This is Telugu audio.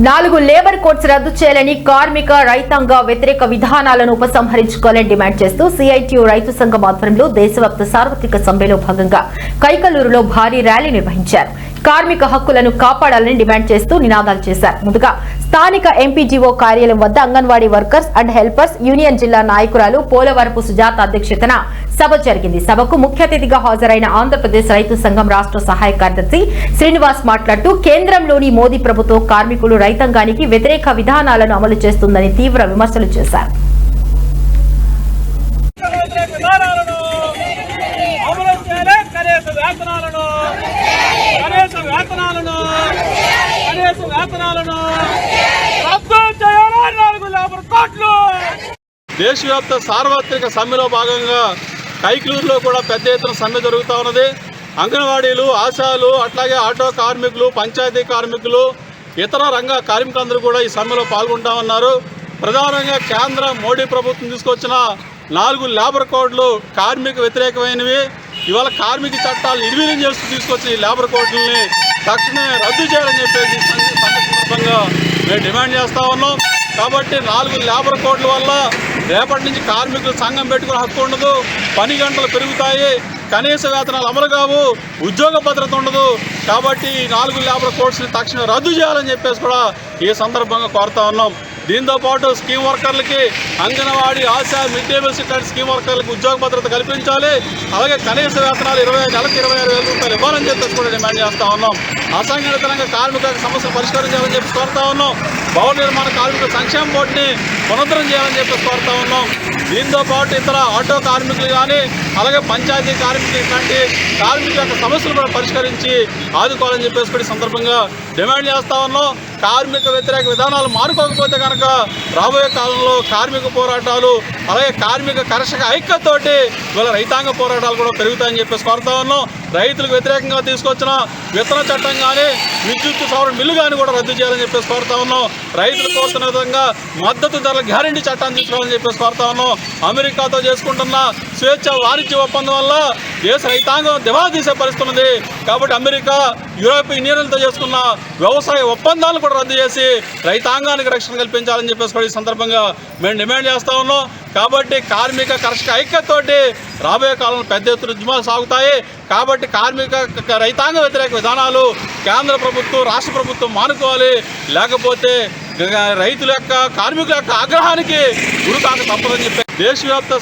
4 లేబర్ కోడ్స్ రద్దు చేయాలని కార్మిక రైతాంగ వ్యతిరేక విధానాలను ఉపసంహరించుకోవాలని డిమాండ్ చేస్తూ సిఐటియు రైతు సంఘం ఆధ్వర్యంలో దేశవ్యాప్త సార్వత్రిక సమ్మెలో భాగంగా కైకలూరులో భారీ ర్యాలీ నిర్వహించారు. కార్మిక హక్కులను కాపాడాలని డిమాండ్ చేస్తూ నినాదాలు చేశారు. ముందుగా స్థానిక ఎంపీజీఓ కార్యాలయం వద్ద anganwadi workers and helpers union జిల్లా నాయకురాలు పోలవరపు సుజాత అధ్యక్షతన సభ జరిగింది. సభకు ముఖ్య అతిథిగా హాజరైన ఆంధ్రప్రదేశ్ రైతు సంఘం రాష్ట్ర సహాయ కార్యదర్శి శ్రీనివాస్ మాట్లాడుతూ కేంద్రంలోని మోదీ ప్రభుత్వం కార్మికులు రైతాంగానికి వ్యతిరేక విధానాలను అమలు చేస్తుందని తీవ్ర విమర్శలు చేశారు. దేశవ్యాప్త సార్వత్రిక సమ్మెలో భాగంగా కైకలూరులో కూడా పెద్ద ఎత్తున సమ్మె జరుగుతూ ఉన్నది. అంగన్వాడీలు, ఆశాలు, అట్లాగే ఆటో కార్మికులు, పంచాయతీ కార్మికులు, ఇతర రంగ కార్మికులందరూ కూడా ఈ సమ్మెలో పాల్గొంటా ఉన్నారు. ప్రధానంగా కేంద్ర మోడీ ప్రభుత్వం తీసుకొచ్చిన 4 లేబర్ కోడ్లు కార్మిక వ్యతిరేకమైనవి. ఇవాళ కార్మిక చట్టాలు నిర్వీర్యం చేస్తూ తీసుకొచ్చిన ఈ లేబర్ కోడ్లని తక్షణమే రద్దు చేయాలని చెప్పేసి సందర్భంగా మేము డిమాండ్ చేస్తూ ఉన్నాం. కాబట్టి 4 లేబర్ కోడ్ల వల్ల రేపటి నుంచి కార్మికులు సంఘం పెట్టుకునే హక్కు ఉండదు, పని గంటలు పెరుగుతాయి, కనీస వేతనాలు అమలు కావు, ఉద్యోగ భద్రత ఉండదు. కాబట్టి ఈ 4 లేబర్ కోడ్స్ని తక్షణం రద్దు చేయాలని చెప్పేసి కూడా ఈ సందర్భంగా కోరుతా ఉన్నాం. దీంతోపాటు స్కీమ్ వర్కర్లకి, anganwadi, ASHA, mid day meals ఇట్లాంటి స్కీమ్ వర్కర్లకు ఉద్యోగ భద్రత కల్పించాలి. అలాగే కనీస వేతనాలు నెలకు 26,000 రూపాయలు ఇవ్వాలని చెప్పేసి కూడా డిమాండ్ చేస్తూ ఉన్నాం. అసంఘటిత రంగ కార్మిక సమస్యలు పరిష్కరించాలని చెప్పి కోరుతా ఉన్నాం. భవన నిర్మాణ కార్మికుల సంక్షేమ బోర్డుని పునరుద్ధరణ చేయాలని చెప్పేసి కోరుతా ఉన్నాం. దీంతో పాటు ఇతర ఆటో కార్మికులు కానీ, అలాగే పంచాయతీ కార్మికులు, ఇట్లాంటి కార్మికుల యొక్క సమస్యలు కూడా పరిష్కరించి ఆదుకోవాలని చెప్పేసి కూడా ఈ సందర్భంగా డిమాండ్ చేస్తూ ఉన్నాం. కార్మిక వ్యతిరేక విధానాలు మానుకోకపోతే కనుక రాబోయే కాలంలో కార్మిక పోరాటాలు, అలాగే కార్మిక కర్షక ఐక్యతతోటి ఇవాళ రైతాంగ పోరాటాలు కూడా పెరుగుతాయని చెప్పేసి కోరుతా ఉన్నాం. రైతులకు వ్యతిరేకంగా తీసుకొచ్చిన విత్తన చట్టం కానీ, విద్యుత్ సౌర మిల్లు కానీ కూడా రద్దు చేయాలని చెప్పేసి కోరుతా ఉన్నాం. రైతులు కోరుతున్న విధంగా మద్దతు ధరల గ్యారంటీ చట్టాన్ని తీసుకురావాలని చెప్పేసి కోరుతా ఉన్నాం. అమెరికాతో చేసుకుంటున్న స్వేచ్ఛ వాణిజ్య ఒప్పందం వల్ల దేశ రైతాంగం దివాలా తీసే పరిస్థితి ఉంది. కాబట్టి అమెరికా, యూరోపియన్ యూనియన్లతో చేసుకున్న వ్యవసాయ ఒప్పందాలను కూడా రద్దు చేసి రైతాంగానికి రక్షణ కల్పించాలని చెప్పేసి కూడా ఈ సందర్భంగా మేము డిమాండ్ చేస్తూ ఉన్నాం. కాబట్టి కార్మిక కర్షక ఐక్యతతోటి రాబోయే కాలంలో పెద్ద ఎత్తున ఉద్యమాలు సాగుతాయి. కాబట్టి కార్మిక రైతాంగ వ్యతిరేక విధానాలు కేంద్ర ప్రభుత్వం, రాష్ట్ర ప్రభుత్వం మానుకోవాలి. లేకపోతే రైతుల యొక్క, కార్మికుల యొక్క ఆగ్రహానికి గురికాక తప్పదని చెప్పి దేశవ్యాప్త